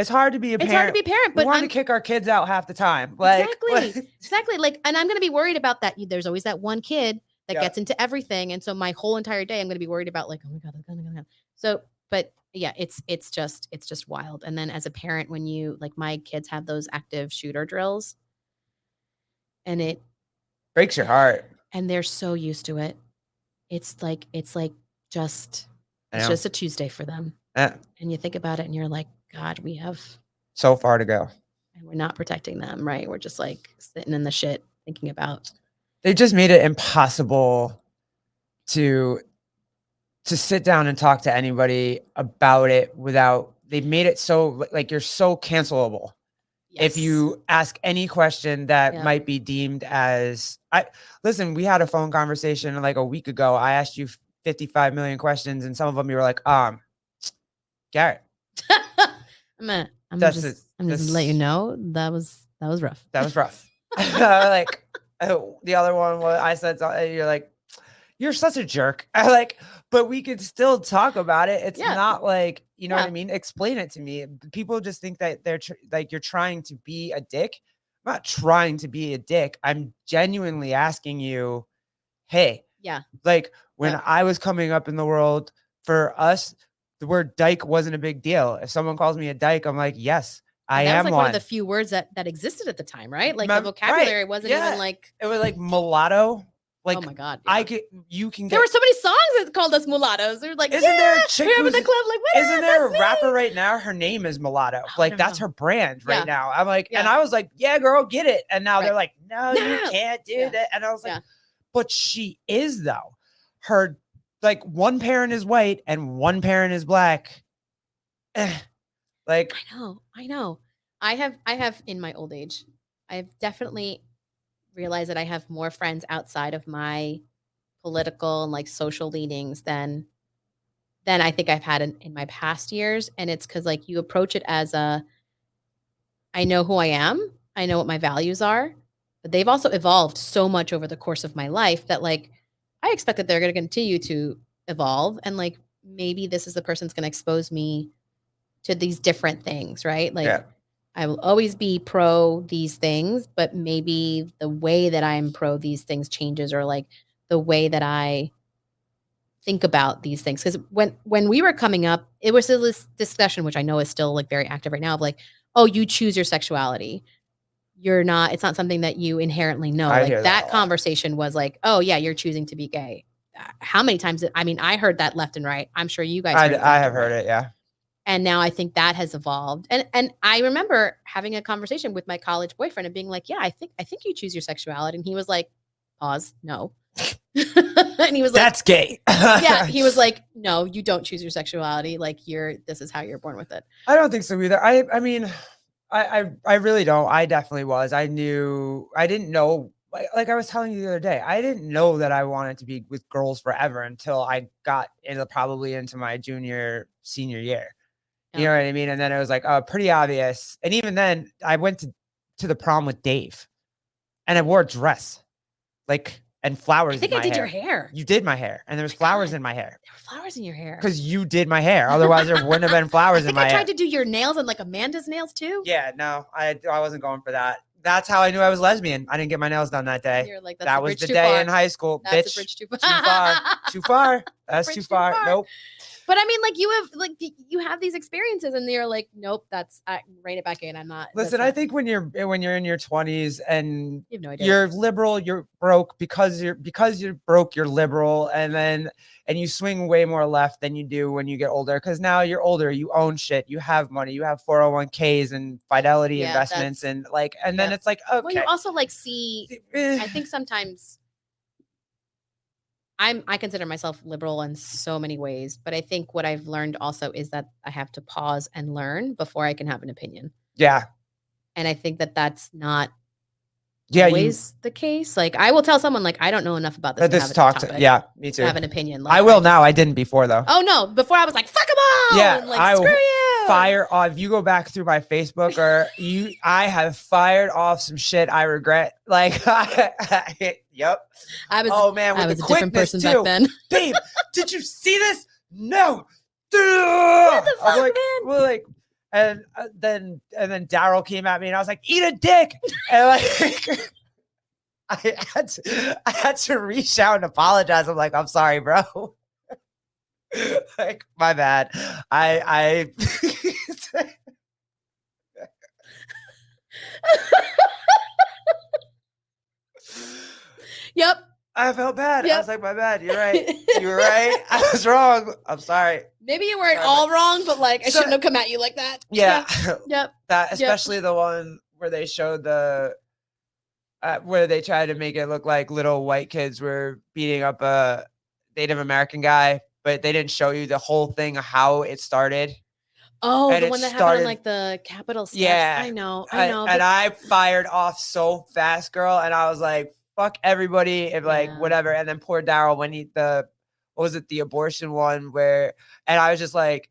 It's hard to be a parent. It's hard to be a parent, We but want to kick our kids out half the time. Like, exactly. Like, and I'm going to be worried about that. There's always that one kid that Yeah. gets into everything. And so my whole entire day, I'm going to be worried about like, oh my God, they're going to. So, but yeah, it's just wild. And then as a parent, when you, like, my kids have those active shooter drills and it breaks your heart. And they're so used to it. It's like just a Tuesday for them. Yeah. And you think about it and you're like, God, we have so far to go. And we're not protecting them, right? We're just like sitting in the shit thinking about. They just made it impossible to sit down and talk to anybody about it without, they made it so like you're so cancelable. Yes. If you ask any question that might be deemed as, listen, we had a phone conversation like a week ago. I asked you 55 million questions and some of them you were like, Garrett. I'm just let you know that was rough. That was rough. Like the other one was, I said, you're like, you're such a jerk. But we could still talk about it. It's not like, you know what I mean? Explain it to me. People just think that they're like, you're trying to be a dick. I'm not trying to be a dick. I'm genuinely asking you, hey, like when I was coming up in the world, for us, the word dyke wasn't a big deal. If someone calls me a dyke, I'm like, yes, I am one. That was like one of the few words that existed at the time, right? Like the vocabulary wasn't even like. It was like mulatto. Like, oh my God, you can get. There were so many songs that called us mulattoes. They're like, isn't there a chick who's in the club? Like, what isn't there a rapper right now? Her name is Mulatto. Like, that's her brand right now. I'm like, and I was like, yeah, girl, get it. And now they're like, no, you can't do that. And I was like, but she is though. Her, like, one parent is white and one parent is black. Like, I know. I have in my old age, I've definitely realize that I have more friends outside of my political and like social leanings than I think I've had in my past years. And it's because like you approach it as I know who I am, I know what my values are, but they've also evolved so much over the course of my life that like I expect that they're going to continue to evolve. And like maybe this is the person that's going to expose me to these different things, right? Like I will always be pro these things, but maybe the way that I'm pro these things changes, or like the way that I think about these things. Because when we were coming up, it was this discussion, which I know is still like very active right now, of like, oh, you choose your sexuality. It's not something that you inherently know. Like that conversation was like, oh yeah, you're choosing to be gay. How many times? I heard that left and right. I'm sure you guys. I have heard it. Yeah. And now I think that has evolved. And I remember having a conversation with my college boyfriend and being like, yeah, I think you choose your sexuality. And he was like, pause, no. And he was like, that's gay. Yeah. He was like, no, you don't choose your sexuality. Like this is how you're born with it. I don't think so either. I mean, I really don't. I definitely was. I didn't know, like I was telling you the other day, I didn't know that I wanted to be with girls forever until I got probably into my senior year. You know what I mean? And then it was like, pretty obvious. And even then I went to the prom with Dave and I wore a dress, like, and flowers. I think I did your hair. You did my hair. And there was flowers in my hair. There were flowers in your hair. Because you did my hair. Otherwise there wouldn't have been flowers in my hair. I tried to do your nails and like Amanda's nails too. Yeah, no, I wasn't going for that. That's how I knew I was lesbian. I didn't get my nails done that day. You're like, that was the day in high school. That's bitch. A bridge too far. Too far. That's too far. Nope. But I mean, like you have these experiences, and you're like, nope, rein it back in. I'm not. Listen, I think when you're in your 20s and you have no idea. You're liberal, you're broke because you're broke, you're liberal, and you swing way more left than you do when you get older. Because now you're older, you own shit, you have money, you have 401ks and Fidelity investments, and then it's like, okay. Well, you also like see. I think sometimes. I consider myself liberal in so many ways, but I think what I've learned also is that I have to pause and learn before I can have an opinion. Yeah. And I think that that's not always the case. Like I will tell someone like, I don't know enough about this. Yeah, me too. To have an opinion. Like, I will now. I didn't before though. Oh no. Before I was like, fuck them all. Yeah. And like, screw you. Fire off. If you go back through my Facebook I have fired off some shit I regret. Like, yep. I was a different person back then. Babe, did you see this? No. What the fuck, man? Well, like, And then Daryl came at me and I was like, eat a dick. And like, I had to reach out and apologize. I'm like, I'm sorry, bro. Like, my bad. I Yep. I felt bad. Yep. I was like, my bad. You're right. You're right. I was wrong. I'm sorry. Maybe you weren't all wrong, but like, I shouldn't have come at you like that. Yeah. Yep. That, especially the one where they showed where they tried to make it look like little white kids were beating up a Native American guy, but they didn't show you the whole thing of how it started. Oh, and the one that happened on like the Capitol steps. Yeah, I know. And I fired off so fast, girl, and I was like, "Fuck everybody!" And like whatever. And then poor Daryl when what was it, the abortion one where, and I was just like,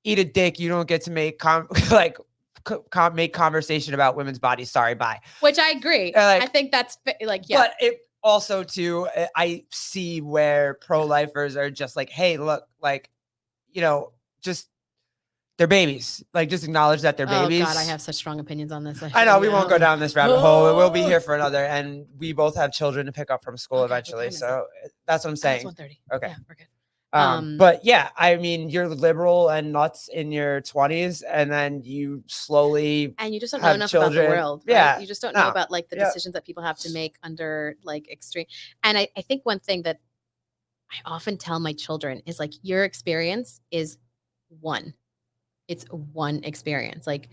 "Eat a dick! You don't get to make make conversation about women's bodies. Sorry, bye." Which I agree. Like, I think that's like, yeah. But it also too, I see where pro-lifers are just like, hey, look, like, just they're babies. Like, just acknowledge that they're babies. Oh God, I have such strong opinions on this. I know we won't go down this rabbit hole. We'll be here for another, and we both have children to pick up from school eventually. So that's what I'm saying. It's 1:30. Okay, yeah, we're good. But yeah, I mean, you're liberal and nuts in your 20s, and then you slowly and you just don't know enough about the world. Right? Yeah, you just don't know about like the decisions that people have to make under like extreme. And I think one thing that I often tell my children is like, your experience is one. It's one experience. Like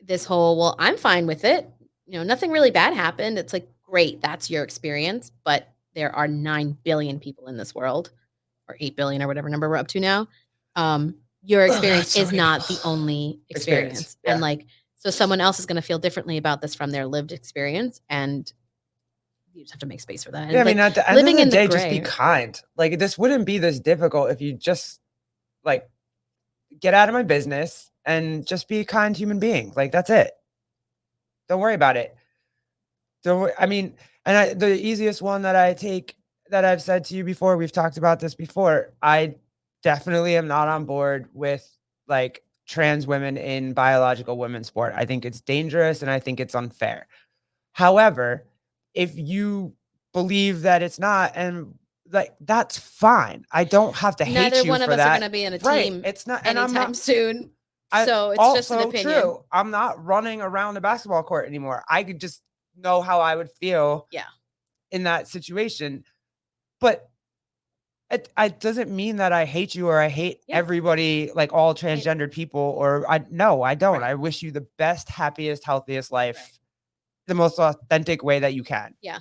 this whole, well, I'm fine with it. Nothing really bad happened. It's like, great, that's your experience, but there are 9 billion people in this world. Or 8 billion or whatever number we're up to now. Your experience is not the only experience. Yeah. And like, so someone else is going to feel differently about this from their lived experience. And you just have to make space for that. Yeah, I mean, at the end of the day, just be kind. Like, this wouldn't be this difficult if you just like get out of my business and just be a kind human being. Like, that's it. Don't worry about it. I mean, and the easiest one that I take, that I've said to you before, we've talked about this before, I definitely am not on board with like trans women in biological women's sport. I think it's dangerous and I think it's unfair. However, if you believe that it's not, and like, that's fine. I don't have to hate you for that. Neither one of us are going to be in a team It's not, and I'm not soon. So it's just an opinion. True. I'm not running around the basketball court anymore. I could just know how I would feel in that situation. But it doesn't mean that I hate you or I hate everybody, like all transgendered people, or no, I don't. Right. I wish you the best, happiest, healthiest life, the most authentic way that you can. Yeah.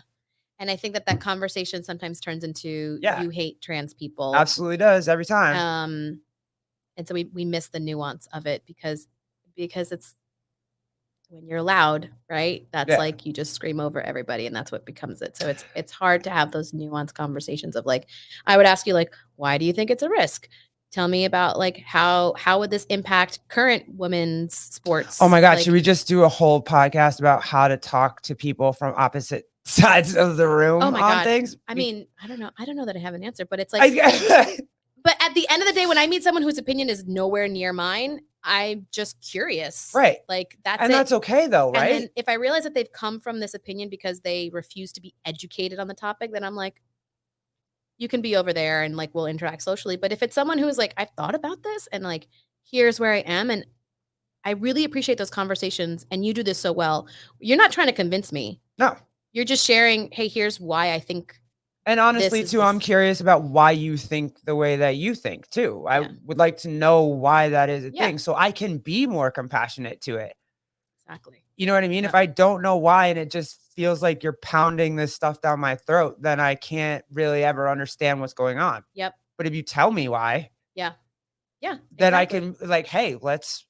And I think that conversation sometimes turns into you hate trans people. Absolutely does, every time. And so we miss the nuance of it because it's, when you're loud, right? That's like, you just scream over everybody and that's what becomes it. So it's hard to have those nuanced conversations of like, I would ask you like, why do you think it's a risk? Tell me about like, how would this impact current women's sports? Oh my God. Like, should we just do a whole podcast about how to talk to people from opposite sides of the room on things? I mean, I don't know that I have an answer, but it's like, but at the end of the day, when I meet someone whose opinion is nowhere near mine, I'm just curious. Right. Like that's okay though, right? And then if I realize that they've come from this opinion because they refuse to be educated on the topic, then I'm like, you can be over there and like, we'll interact socially. But if it's someone who is like, I've thought about this and like, here's where I am. And I really appreciate those conversations. And you do this so well. You're not trying to convince me. No. You're just sharing, hey, here's why I think. And honestly, too, I'm curious about why you think the way that you think, too. I would like to know why that is a thing so I can be more compassionate to it. Exactly. You know what I mean? If I don't know why and it just feels like you're pounding this stuff down my throat, then I can't really ever understand what's going on. Yep. But if you tell me why, then I can like, hey,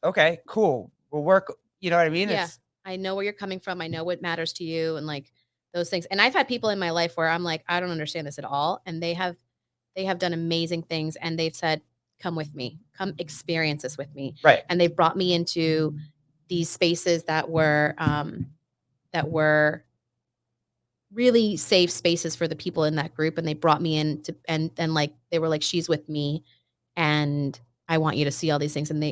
okay, cool. We'll work. You know what I mean? Yeah. I know where you're coming from. I know what matters to you. And like, those things. And I've had people in my life where I'm like, I don't understand this at all. And they have done amazing things. And they've said, come with me, come experience this with me. Right. And they've brought me into these spaces that were really safe spaces for the people in that group. And they brought me in to, and like, they were like, she's with me and I want you to see all these things. And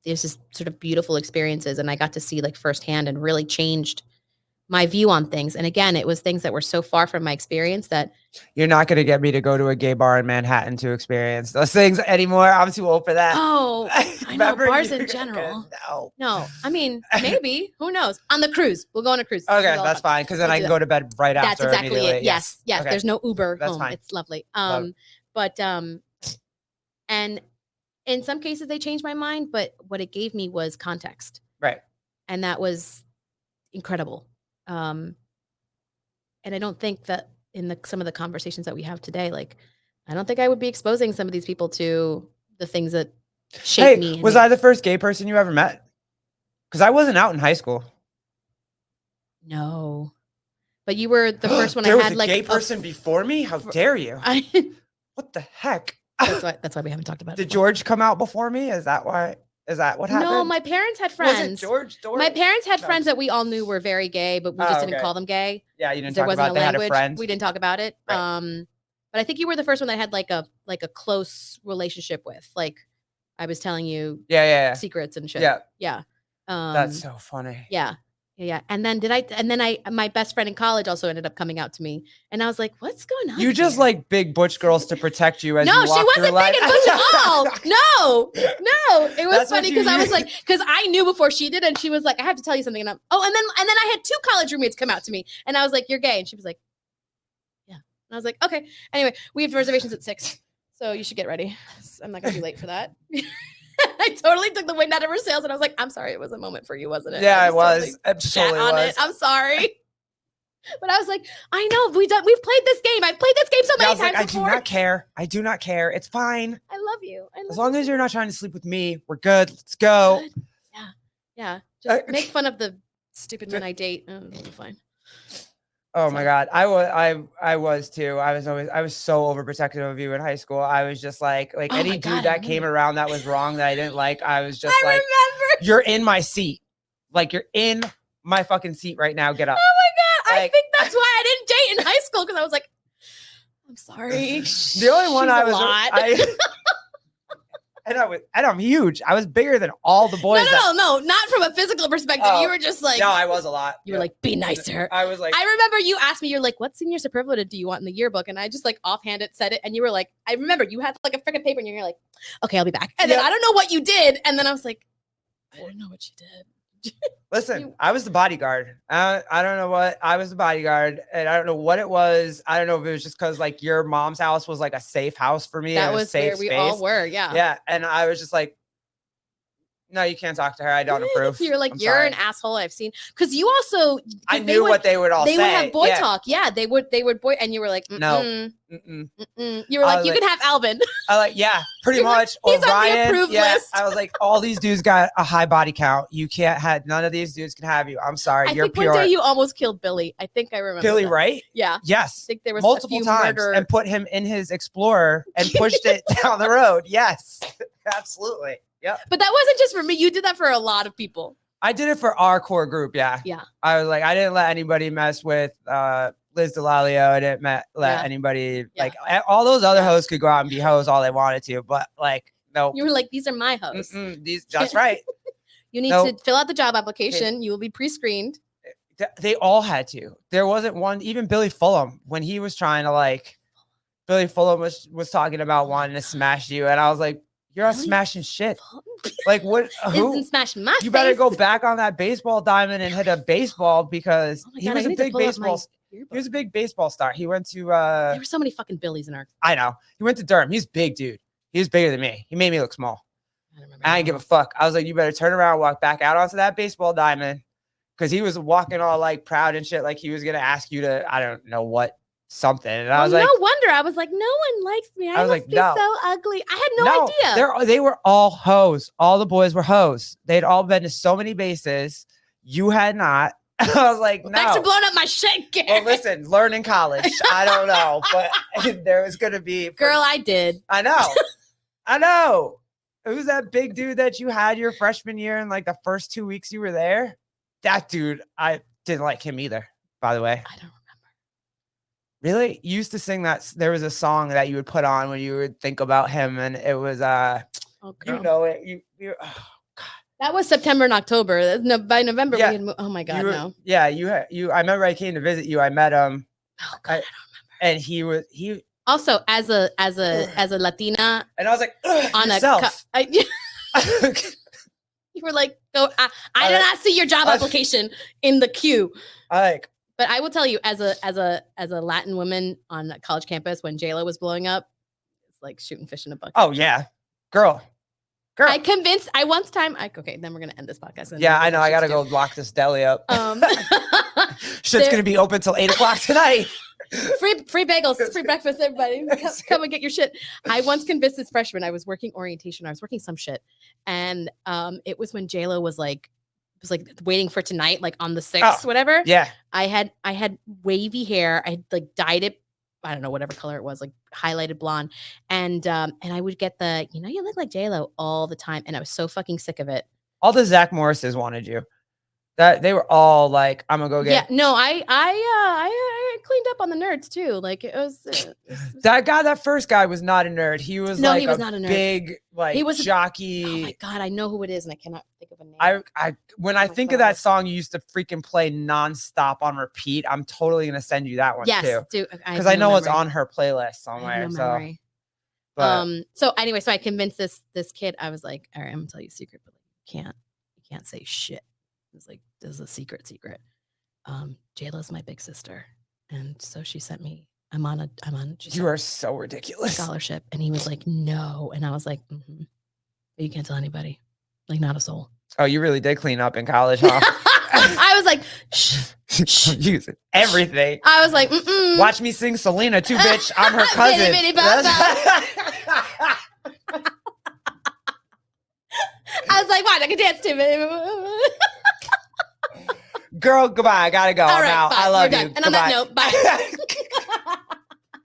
there's this sort of beautiful experiences, and I got to see like firsthand and really changed my view on things. And again, it was things that were so far from my experience that you're not going to get me to go to a gay bar in Manhattan to experience those things anymore. I'm too old for that. Oh, I know, bars in general. No, I mean, maybe, who knows? On the cruise, we'll go on a cruise. Okay, that's fine, because then I can go to bed right after. That's exactly it. Yes. Okay. There's no Uber that's home. Fine. It's lovely. But and in some cases they changed my mind, but what it gave me was context. Right. And that was incredible. And I don't think that in some of the conversations that we have today, like, I don't think I would be exposing some of these people to the things that shape me. Was I the first gay person you ever met? Because I wasn't out in high school. No, but you were the first one. There I had was a gay person before me. How dare you? What the heck? That's why we haven't talked about it. Did George come out before me? Is that why? Is that what happened? No, my parents had friends. Was it George? My parents had friends that we all knew were very gay, but we just didn't call them gay. Yeah, you didn't talk about they had a friend. We didn't talk about it. Right. But I think you were the first one that I had like a close relationship with. Like, I was telling you secrets and shit. Yeah. That's so funny. Yeah. And then my best friend in college also ended up coming out to me, and I was like, "What's going on?" You just like big butch girls to protect you as you walk she wasn't big and butch at all. No, it was funny because I was like, because I knew before she did, and she was like, "I have to tell you something." And and then I had 2 college roommates come out to me, and I was like, "You're gay," and she was like, "Yeah," and I was like, "Okay." Anyway, we have reservations at 6, so you should get ready. I'm not gonna be late for that. I totally took the wind out of her sails, and I was like, "I'm sorry, it was a moment for you, wasn't it?" Yeah, it was. Absolutely was. I'm sorry, but I was like, "I know we've played this game. I've played this game so many times before." I do not care. I do not care. It's fine. I love you. As long as you're not trying to sleep with me, we're good. Let's go. Good. Yeah. Just make fun of the stupid men I date. It'll be fine. Oh my God. I was too. I was so overprotective of you in high school. I was just like any dude that came around that was wrong that I didn't like, I was just like, remember. You're in my seat. Like, you're in my fucking seat right now. Get up. Oh my God. I think that's why I didn't date in high school, because I was like, I'm sorry. The only one and I'm huge. I was bigger than all the boys. No, not from a physical perspective. You were just like, no, I was a lot. You were like, be nicer. I was like, I remember you asked me, you're like, what senior superlative do you want in the yearbook? And I just like offhanded said it. And you were like, I remember you had like a freaking paper and you're like, okay, I'll be back. And then I don't know what you did. And then I was like, I don't know what you did. Listen, I was the bodyguard. I don't know what I was the bodyguard, and I don't know what it was. I don't know if it was just because like your mom's house was like a safe house for me. That was safe where we all were. Yeah. And I was just like, no, you can't talk to her. I don't approve. You're like, you're an asshole. I've seen, because you also, I knew what they would all say. They would have boy talk. Yeah, they would boy, and you were like, no. You were like, you can have Alvin. I like, yeah, pretty much. He's on the approved list. I was like, all these dudes got a high body count. You can't have, none of these dudes can have you. I'm sorry. You're pure. One day you almost killed Billy. I think I remember Billy, that. right? Yeah. Yes. I think there was multiple times and put him in his Explorer and pushed it down the road. Yes, absolutely. Yeah. But that wasn't just for me. You did that for a lot of people. I did it for our core group. Yeah. Yeah. I was like, I didn't let anybody mess with Liz Delalio. I didn't let anybody like all those other hosts could go out and be hoes all they wanted to, but like, no. You were like, these are my hosts. That's right. You need to fill out the job application. You will be pre-screened. They all had to. There wasn't one, even Billy Fulham, when he was trying to like, Billy Fulham was talking about wanting to smash you. And I was like, you're not smashing shit. Like what? Isn't smashing my You better go back on that baseball diamond and hit a baseball, because he was a big baseball. He was a big baseball star. He went to. There were so many fucking Billies in our. I know. He went to Durham. He's big, dude. He was bigger than me. He made me look small. I didn't give a fuck. I was like, you better turn around, walk back out onto that baseball diamond, because he was walking all like proud and shit, like he was gonna ask you to, I don't know what. Something, and I was like, no wonder. I was like, no one likes me. I was like, no. So ugly. I had no idea. They were all hoes. All the boys were hoes. They'd all been to so many bases. You had not. I was like, no. Thanks for blowing up my shit, Gary. Well, listen, learn in college. I don't know, but there was gonna be. Girl, I did. I know. I know. Who's that big dude that you had your freshman year and like the first 2 weeks you were there? That dude, I didn't like him either. By the way, I don't. Really? You used to sing that. There was a song that you would put on when you would think about him, and it was you know it. Oh God. That was September and October. No, by November Yeah. we had oh my God, no. Yeah, you I remember I came to visit you. I met him. Oh God, I don't and he also as a Latina, and I was like, on yourself. you were like, go. I did not see your job application in the queue. But I will tell you, as a Latin woman on a college campus when JLo was blowing up, it's like shooting fish in a bucket. Oh yeah, girl. I convinced. Okay, then we're gonna end this podcast. Yeah, I know. I gotta go lock this deli up. Shit's gonna be open till 8 o'clock tonight. Free bagels, free breakfast, everybody. Come and get your shit. I once convinced this freshman. I was working orientation. I was working some shit, and it was when JLo was like waiting for tonight, like on the 6th, whatever. Yeah. I had wavy hair. I had like dyed it. I don't know, whatever color it was, like highlighted blonde. And I would get the, you look like JLo all the time. And I was so fucking sick of it. All the Zach Morrises wanted you. That they were all like, I'm gonna go get. Yeah, no, I cleaned up on the nerds too. Like it was that first guy was not a nerd. He was he was not a nerd. Big he was jockey. Oh my God, I know who it is, and I cannot think of a name. When I think of that song you used to freaking play nonstop on repeat, I'm totally gonna send you that one too. Because I know it's on her playdlist somewhere. So anyway, so I convinced this kid. I was like, all right, I'm gonna tell you a secret, but you can't say shit. It's like, this is a secret. JLo's my big sister. And so she sent me, you are so ridiculous. Scholarship. And he was like, no. And I was like, you can't tell anybody. Like, not a soul. Oh, you really did clean up in college, huh? I was like, shh. Using everything. I was like, watch me sing Selena too, bitch. I'm her cousin. Bitty, bitty, I was like, wow, I can dance to it. Girl, goodbye. I gotta go. All right, now. bye. I love you. And on that note, bye.